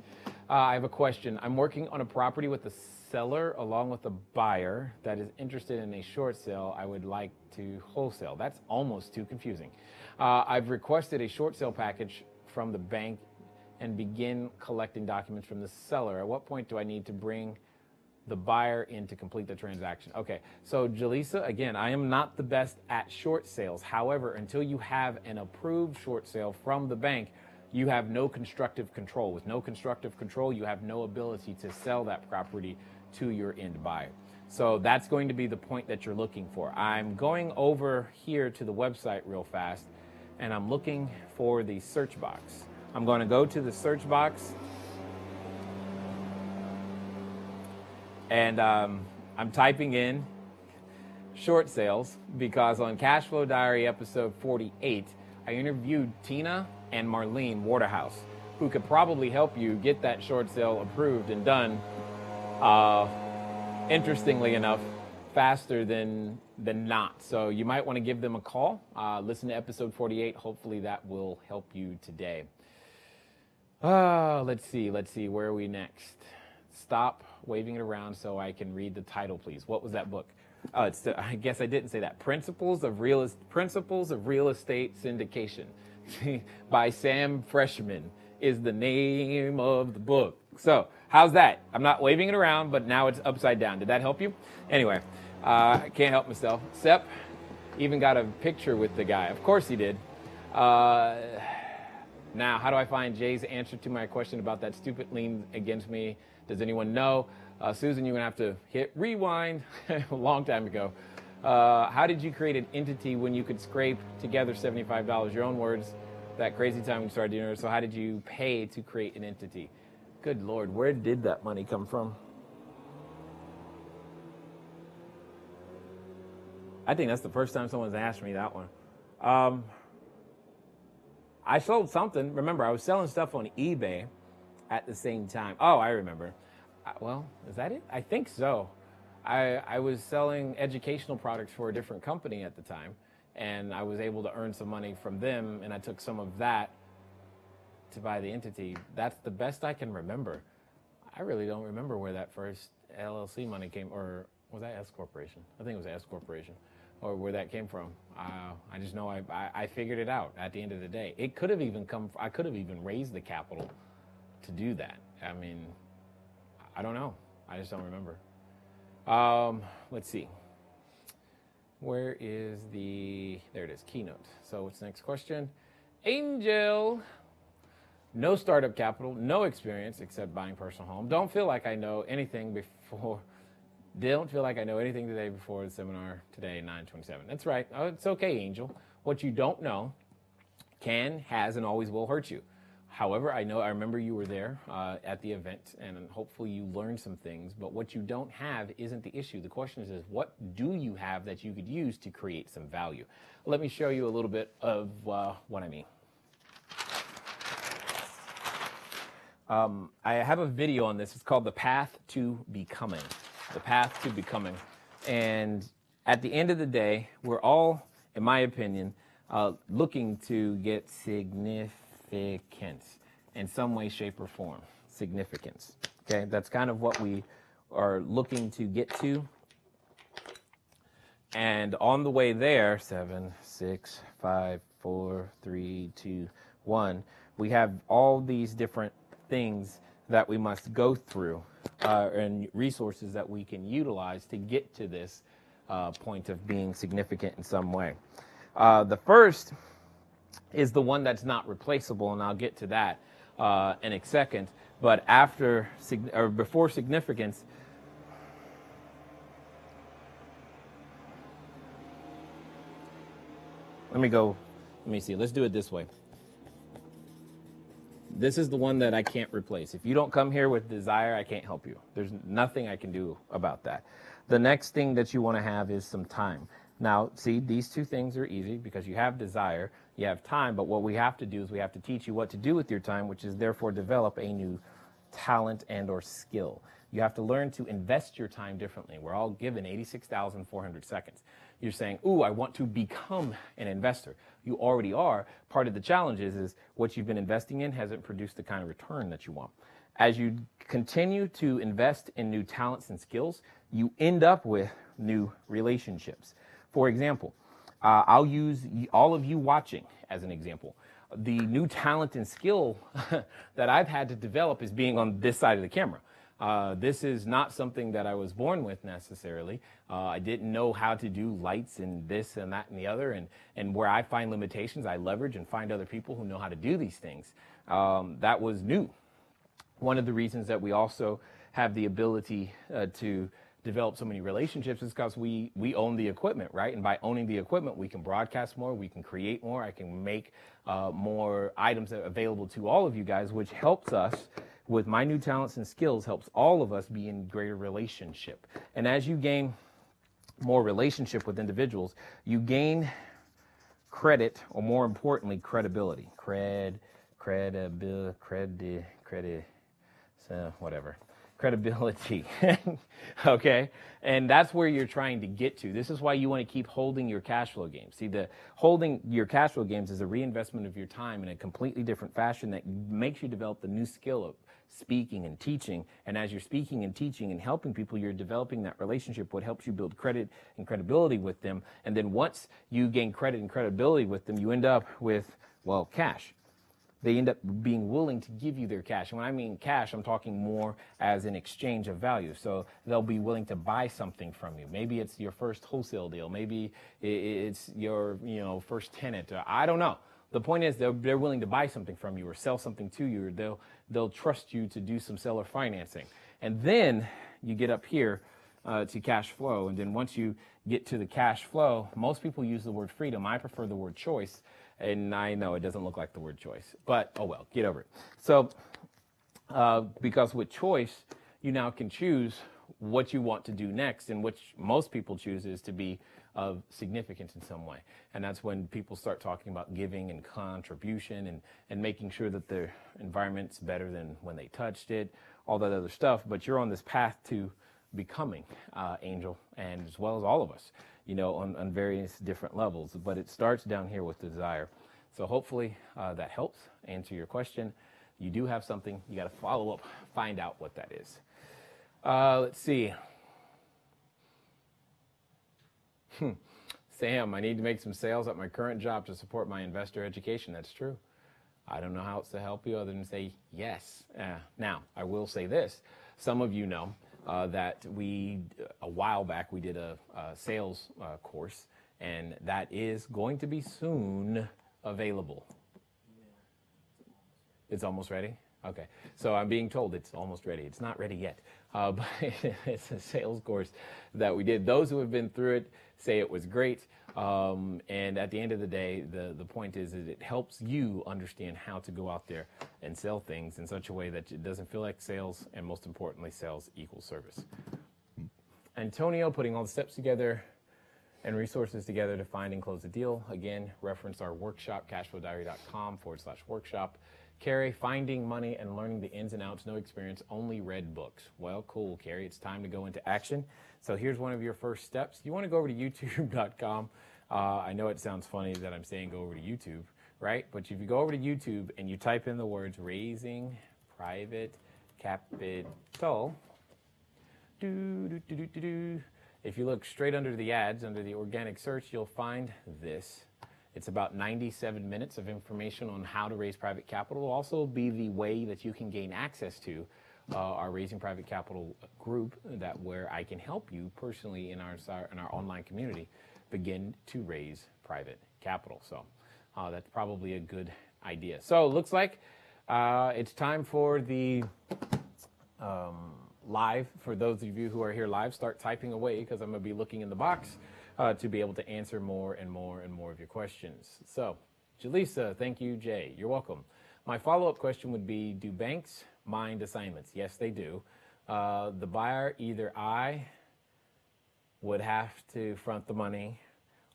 I have a question. I'm working on a property with a seller along with a buyer that is interested in a short sale. I would like to wholesale. That's almost too confusing. I've requested a short sale package from the bank and begin collecting documents from the seller. At what point do I need to bring the buyer in to complete the transaction? Okay, so Jaleesa, again, I am not the best at short sales. However, until you have an approved short sale from the bank, you have no constructive control. With no constructive control, you have no ability to sell that property to your end buyer. So that's going to be the point that you're looking for. I'm going over here to the website real fast, and I'm looking for the search box. I'm going to go to the search box, and I'm typing in short sales because on Cashflow Diary episode 48, I interviewed Tina and Marlene Waterhouse, who could probably help you get that short sale approved and done, interestingly enough, faster than not. So you might want to give them a call. Listen to episode 48. Hopefully that will help you today. Let's see. Where are we next? Stop waving it around so I can read the title, please. What was that book? I guess I didn't say that. Principles of Real Estate Syndication by Sam Freshman is the name of the book. So how's that? I'm not waving it around, but now it's upside down. Did that help you? Anyway, I can't help myself. Sep even got a picture with the guy. Of course he did. Now, how do I find Jay's answer to my question about that stupid lien against me? Does anyone know? Susan, you're going to have to hit rewind a long time ago. How did you create an entity when you could scrape together $75? Your own words, that crazy time you started doing it. So how did you pay to create an entity? Good Lord, where did that money come from? I think that's the first time someone's asked me that one. I sold something. Remember, I was selling stuff on eBay at the same time. Oh, I remember. Well, is that it? I think so. I was selling educational products for a different company at the time, and I was able to earn some money from them, and I took some of that to buy the entity. That's the best I can remember. I really don't remember where that first LLC money came, or was that S Corporation? I think it was S Corporation, or where that came from. I just know I figured it out at the end of the day. It could have even I could have even raised the capital to do that. I mean, I don't know. I just don't remember. Let's see. Where is there it is, keynote. So what's the next question? Angel. No startup capital, no experience except buying personal home. Don't feel like I know anything today before the seminar today, 9/27. That's right. Oh, it's okay, Angel. What you don't know has, and always will hurt you. However, I remember you were there at the event, and hopefully you learned some things. But what you don't have isn't the issue. The question is what do you have that you could use to create some value? Let me show you a little bit of what I mean. I have a video on this. It's called The Path to Becoming. The Path to Becoming. And at the end of the day, we're all, in my opinion, looking to get significance in some way, shape, or form. Significance. Okay, that's kind of what we are looking to get to. And on the way there, 7, 6, 5, 4, 3, 2, 1, we have all these different things that we must go through and resources that we can utilize to get to this point of being significant in some way. The first is the one that's not replaceable, and I'll get to that in a second. But before significance, let me see. Let's do it this way. This is the one that I can't replace. If you don't come here with desire, I can't help you. There's nothing I can do about that. The next thing that you want to have is some time. Now, see, these two things are easy because you have desire, you have time, but what we have to do is we have to teach you what to do with your time, which is therefore develop a new talent and or skill. You have to learn to invest your time differently. We're all given 86,400 seconds. You're saying, ooh, I want to become an investor. You already are. Part of the challenge is what you've been investing in hasn't produced the kind of return that you want. As you continue to invest in new talents and skills, you end up with new relationships. For example, I'll use all of you watching as an example. The new talent and skill that I've had to develop is being on this side of the camera. This is not something that I was born with necessarily. I didn't know how to do lights and this and that and the other. And where I find limitations, I leverage and find other people who know how to do these things. That was new. One of the reasons that we also have the ability to develop so many relationships is because we own the equipment, right? And by owning the equipment, we can broadcast more, we can create more, I can make more items available to all of you guys, which helps us with my new talents and skills, helps all of us be in greater relationship. And as you gain more relationship with individuals, you gain credit, or more importantly, credibility. Credibility. Okay? And that's where you're trying to get to. This is why you want to keep holding your cash flow games. See, holding your cash flow games is a reinvestment of your time in a completely different fashion that makes you develop the new skill of speaking and teaching. And as you're speaking and teaching and helping people, you're developing that relationship, what helps you build credit and credibility with them. And then once you gain credit and credibility with them, you end up with, well, cash. They end up being willing to give you their cash. And when I mean cash, I'm talking more as an exchange of value. So they'll be willing to buy something from you. Maybe it's your first wholesale deal. Maybe it's your first tenant. I don't know. The point is they're willing to buy something from you or sell something to you, or they'll trust you to do some seller financing. And then you get up here to cash flow. And then once you get to the cash flow, most people use the word freedom. I prefer the word choice. And I know it doesn't look like the word choice, but oh well, get over it. So, because with choice, you now can choose what you want to do next, and which most people choose is to be of significance in some way. And that's when people start talking about giving and contribution and making sure that their environment's better than when they touched it, all that other stuff. But you're on this path to becoming Angel, and as well as all of us, on various different levels. But it starts down here with desire. So hopefully that helps answer your question. You do have something. You got to follow up, find out what that is. Let's see. Sam, I need to make some sales at my current job to support my investor education. That's true. I don't know how else to help you other than say yes. Now, I will say this. Some of you know that a while back, we did a sales course, and that is going to be soon available. It's almost ready? Okay. So I'm being told it's almost ready. It's not ready yet, but it's a sales course that we did. Those who have been through it say it was great. And at the end of the day, the point is that it helps you understand how to go out there and sell things in such a way that it doesn't feel like sales, and most importantly, sales equals service. Antonio, putting all the steps together and resources together to find and close a deal. Again, reference our workshop, cashflowdiary.com/workshop. Carrie, finding money and learning the ins and outs, no experience, only read books. Well, cool, Carrie. It's time to go into action. So here's one of your first steps. You want to go over to youtube.com. I know it sounds funny that I'm saying go over to YouTube, right? But if you go over to YouTube and you type in the words raising private capital, if you look straight under the ads, under the organic search, you'll find this. It's about 97 minutes of information on how to raise private capital. It will also be the way that you can gain access to our Raising Private Capital group, where I can help you personally in our online community begin to raise private capital. So that's probably a good idea. So it looks like it's time for the live. For those of you who are here live, start typing away because I'm going to be looking in the box to be able to answer more and more and more of your questions. So, Jaleesa, thank you. Jay, you're welcome. My follow-up question would be, do banks mind assignments? Yes, they do. The buyer, either I would have to front the money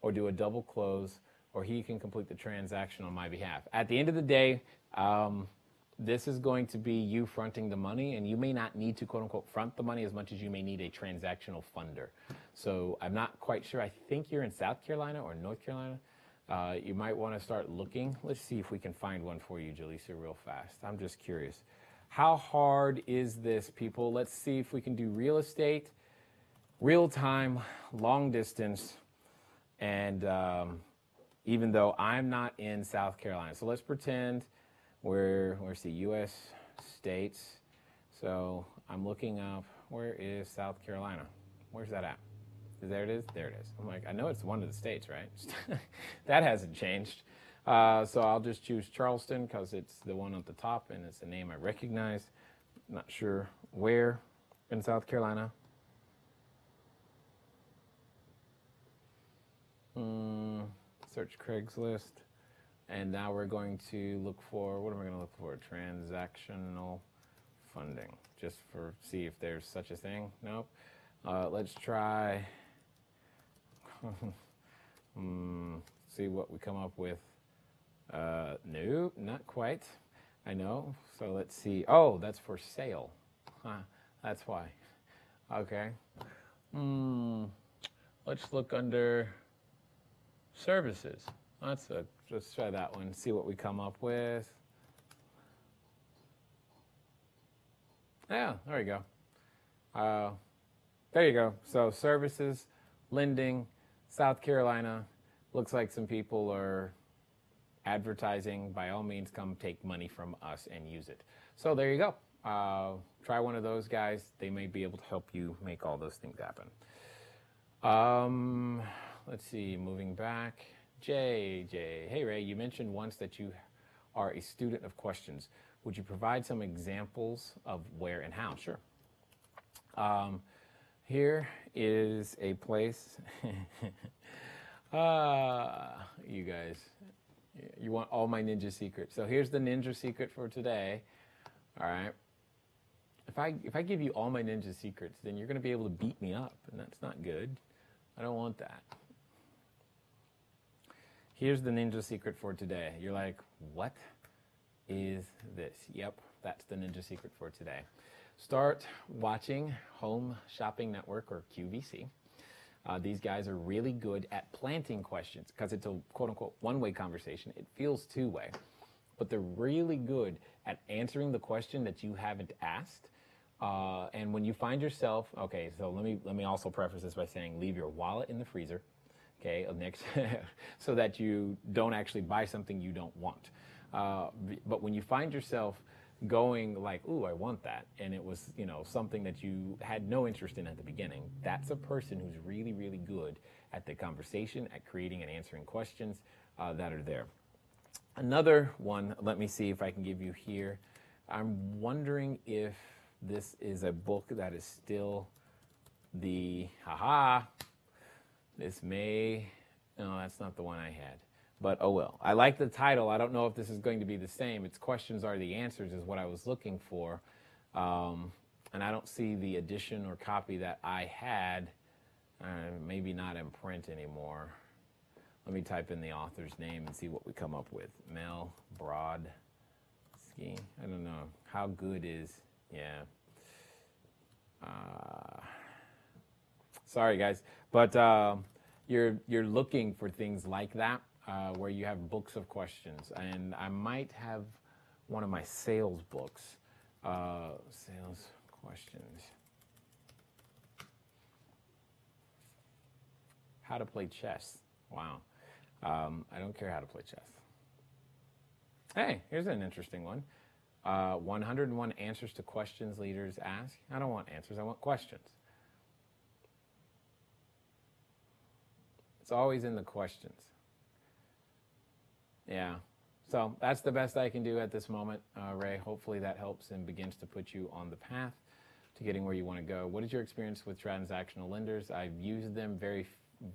or do a double close, or he can complete the transaction on my behalf. At the end of the day, this is going to be you fronting the money, and you may not need to, quote unquote, front the money as much as you may need a transactional funder. So I'm not quite sure. I think you're in South Carolina or North Carolina. You might want to start looking. Let's see if we can find one for you, Jaleesa, real fast. I'm just curious. How hard is this, people? Let's see if we can do real estate, real time, long distance, and even though I'm not in South Carolina. So let's pretend where's the U.S. states. So I'm looking up, where is South Carolina? Where's that at? There it is. There it is. I'm like, I know it's one of the states, right? That hasn't changed. So I'll just choose Charleston because it's the one at the top and it's a name I recognize. Not sure where in South Carolina. Search Craigslist. And now we're going to look for, what am I going to look for? Transactional funding. Just for, see if there's such a thing. Nope. Let's try, see what we come up with. Nope, not quite. I know. So let's see. Oh, that's for sale. Huh, that's why. Okay. Let's look under services. Let's try that one, see what we come up with. Yeah, there you go. There you go. So services, lending, South Carolina. Looks like some people are advertising. By all means, come take money from us and use it. So there you go. Try one of those guys. They may be able to help you make all those things happen. Let's see, moving back. Jay, hey Ray, you mentioned once that you are a student of questions. Would you provide some examples of where and how? Sure. Here is a place. You guys, you want all my ninja secrets. So here's the ninja secret for today. All right. If I give you all my ninja secrets, then you're going to be able to beat me up, and that's not good. I don't want that. Here's the ninja secret for today. You're like, what is this? Yep, that's the ninja secret for today. Start watching Home Shopping Network, or QVC. These guys are really good at planting questions because it's a quote-unquote one-way conversation. It feels two-way. But they're really good at answering the question that you haven't asked. And when you find yourself, okay, so let me also preface this by saying leave your wallet in the freezer, okay, next, so that you don't actually buy something you don't want. But when you find yourself going like, ooh, I want that, and it was, something that you had no interest in at the beginning, that's a person who's really, really good at the conversation, at creating and answering questions that are there. Another one, let me see if I can give you here. I'm wondering if this is a book that is still this may, no, that's not the one I had. But oh well. I like the title. I don't know if this is going to be the same. It's Questions Are the Answers is what I was looking for. And I don't see the edition or copy that I had. Maybe not in print anymore. Let me type in the author's name and see what we come up with. Mel Brodsky. risky. I don't know. How good is, yeah. Sorry, guys. But you're looking for things like that, where you have books of questions. And I might have one of my sales books, sales questions. How to play chess. Wow. I don't care how to play chess. Hey, here's an interesting one. 101 answers to questions leaders ask. I don't want answers, I want questions. It's always in the questions. Yeah. So that's the best I can do at this moment, Ray. Hopefully that helps and begins to put you on the path to getting where you want to go. What is your experience with transactional lenders? I've used them very,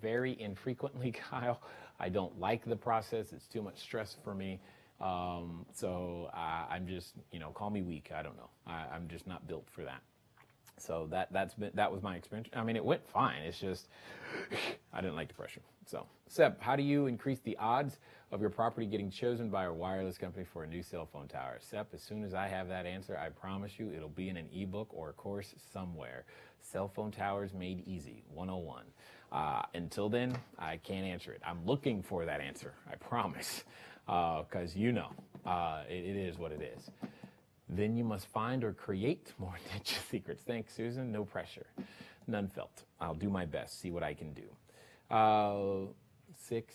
very infrequently, Kyle. I don't like the process. It's too much stress for me. So I'm just, call me weak. I don't know. I'm just not built for that. So that was my experience. I mean, it went fine. It's just, I didn't like the pressure. So, Seb, how do you increase the odds of your property getting chosen by a wireless company for a new cell phone tower? Seb, as soon as I have that answer, I promise you it'll be in an ebook or a course somewhere. Cell phone towers made easy, 101. Until then, I can't answer it. I'm looking for that answer, I promise, because it is what it is. Then you must find or create more niche secrets. Thanks, Susan. No pressure. None felt. I'll do my best. See what I can do. 6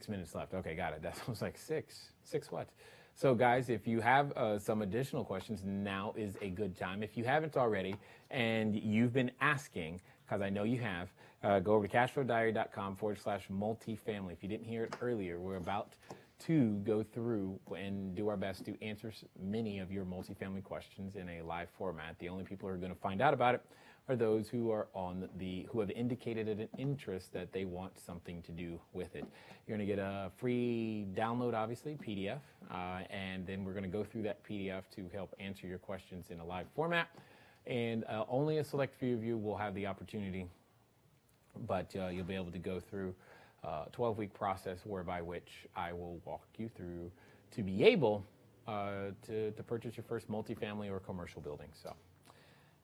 minutes left. Okay, got it. That was like six. Six what? So, guys, if you have some additional questions, now is a good time. If you haven't already and you've been asking, because I know you have, go over to cashflowdiary.com/multifamily. If you didn't hear it earlier, we're about to go through and do our best to answer many of your multifamily questions in a live format. The only people who are going to find out about it are those who are who have indicated an interest that they want something to do with it. You're going to get a free download, obviously, PDF, and then we're going to go through that PDF to help answer your questions in a live format. And only a select few of you will have the opportunity, but you'll be able to go through 12-week process whereby which I will walk you through to be able to purchase your first multifamily or commercial building. So,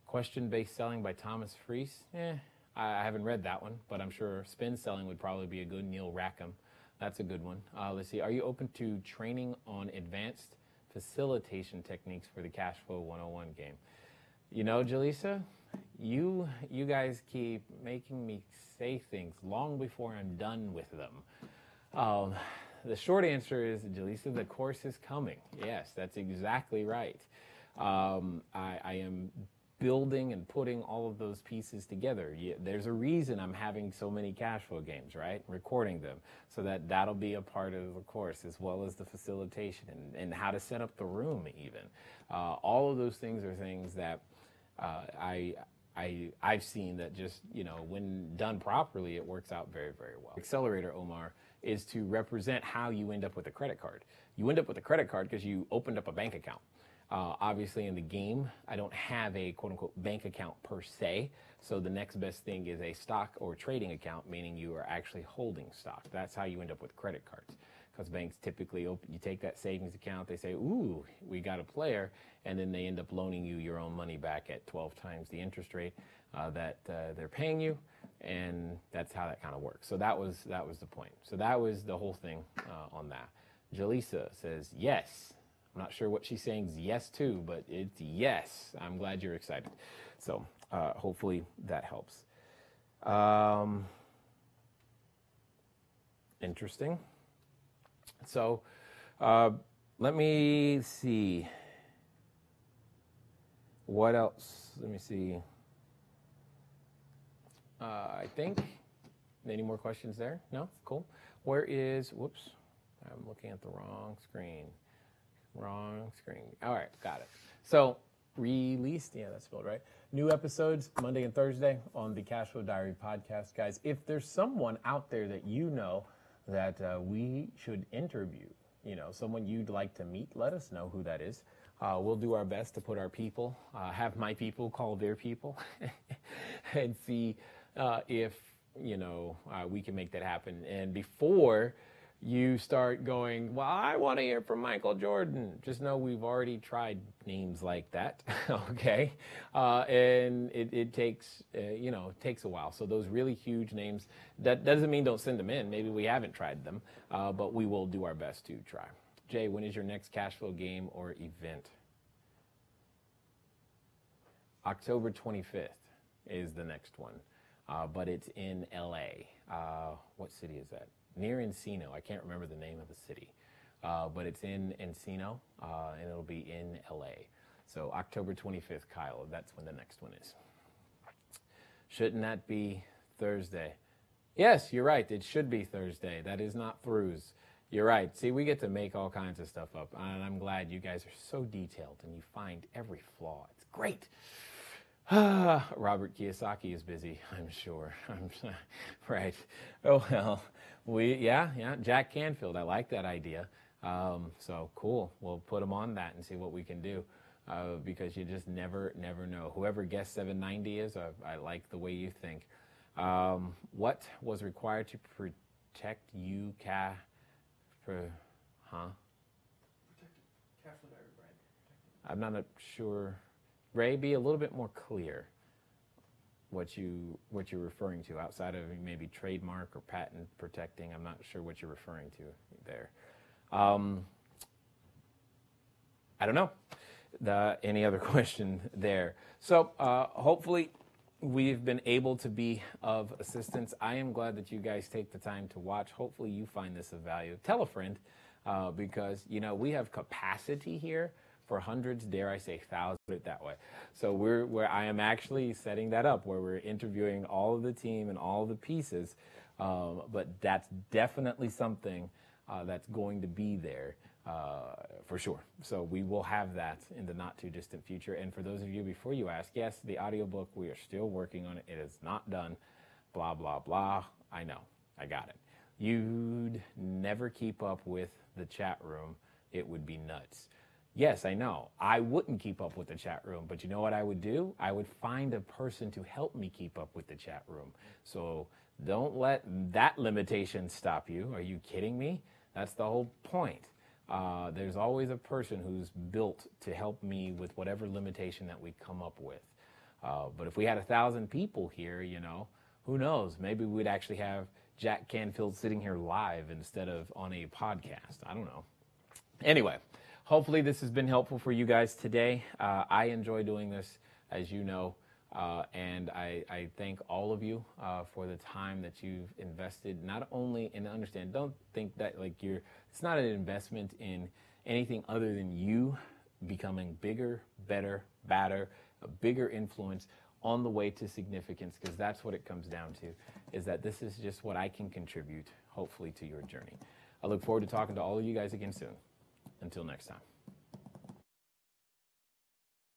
Question-Based Selling by Thomas Friess. I haven't read that one, but I'm sure Spin Selling would probably be a good. Neil Rackham, that's a good one. Let's see. Are you open to training on advanced facilitation techniques for the Cash Flow 101 game? Jaleesa, you guys keep making me say things long before I'm done with them. The short answer is, Jaleesa, the course is coming. Yes, that's exactly right. I am building and putting all of those pieces together. There's a reason I'm having so many cash flow games, right? Recording them, so that'll be a part of the course, as well as the facilitation and how to set up the room even. All of those things are things that I've seen that just, when done properly, it works out very, very well. Accelerator, Omar, is to represent how you end up with a credit card. You end up with a credit card because you opened up a bank account. Obviously, in the game, I don't have a quote-unquote bank account per se, so the next best thing is a stock or trading account, meaning you are actually holding stock. That's how you end up with credit cards, because banks typically you take that savings account, they say, ooh, we got a player, and then they end up loaning you your own money back at 12 times the interest rate that they're paying you, and that's how that kind of works. So that was the point. So that was the whole thing on that. Jaleesa says, yes. I'm not sure what she's saying yes to, but it's yes. I'm glad you're excited. So hopefully that helps. Interesting. So let me see. What else? Let me see. I think, any more questions there? No? Cool. Whoops, I'm looking at the wrong screen. Wrong screen. All right, got it. So, released, yeah, that's spelled right. New episodes Monday and Thursday on the Cash Flow Diary podcast. Guys, if there's someone out there that that we should interview, someone you'd like to meet, let us know who that is. We'll do our best to put our people, have my people call their people, and see if, we can make that happen. And before you start going, well, I want to hear from Michael Jordan. Just know we've already tried names like that, okay? And it takes, takes a while. So those really huge names, that doesn't mean don't send them in. Maybe we haven't tried them, but we will do our best to try. Jay, when is your next cash flow game or event? October 25th is the next one, but it's in LA. What city is that? Near Encino. I can't remember the name of the city, but it's in Encino, and it'll be in LA. So October 25th, Kyle, that's when the next one is. Shouldn't that be Thursday? Yes, you're right. It should be Thursday. That is not throughs. You're right. See, we get to make all kinds of stuff up, and I'm glad you guys are so detailed and you find every flaw. It's great. Robert Kiyosaki is busy, I'm sure. Right. Oh, well, Jack Canfield. I like that idea. So cool. We'll put him on that and see what we can do, because you just never know. Whoever guest 790 is, I like the way you think. What was required to protect you, Protect Castle Brand. I'm not sure. Ray, be a little bit more clear what you're referring to outside of maybe trademark or patent protecting. I'm not sure what you're referring to there. I don't know. Any other question there? So hopefully we've been able to be of assistance. I am glad that you guys take the time to watch. Hopefully you find this of value. Tell a friend, because we have capacity here for hundreds, dare I say thousands, put it that way. So I am actually setting that up where we're interviewing all of the team and all of the pieces, but that's definitely something that's going to be there for sure. So we will have that in the not too distant future. And for those of you, before you ask, yes, the audiobook, we are still working on it. It is not done, blah, blah, blah. I know, I got it. You'd never keep up with the chat room. It would be nuts. Yes, I know. I wouldn't keep up with the chat room, but you know what I would do? I would find a person to help me keep up with the chat room. So don't let that limitation stop you. Are you kidding me? That's the whole point. There's always a person who's built to help me with whatever limitation that we come up with. But if we had 1,000 people here, who knows? Maybe we'd actually have Jack Canfield sitting here live instead of on a podcast. I don't know. Anyway. Hopefully this has been helpful for you guys today. I enjoy doing this, as you know, and I thank all of you for the time that you've invested, not only in understand, don't think that it's not an investment in anything other than you becoming bigger, better, badder, a bigger influence on the way to significance, because that's what it comes down to, is that this is just what I can contribute, hopefully, to your journey. I look forward to talking to all of you guys again soon. Until next time.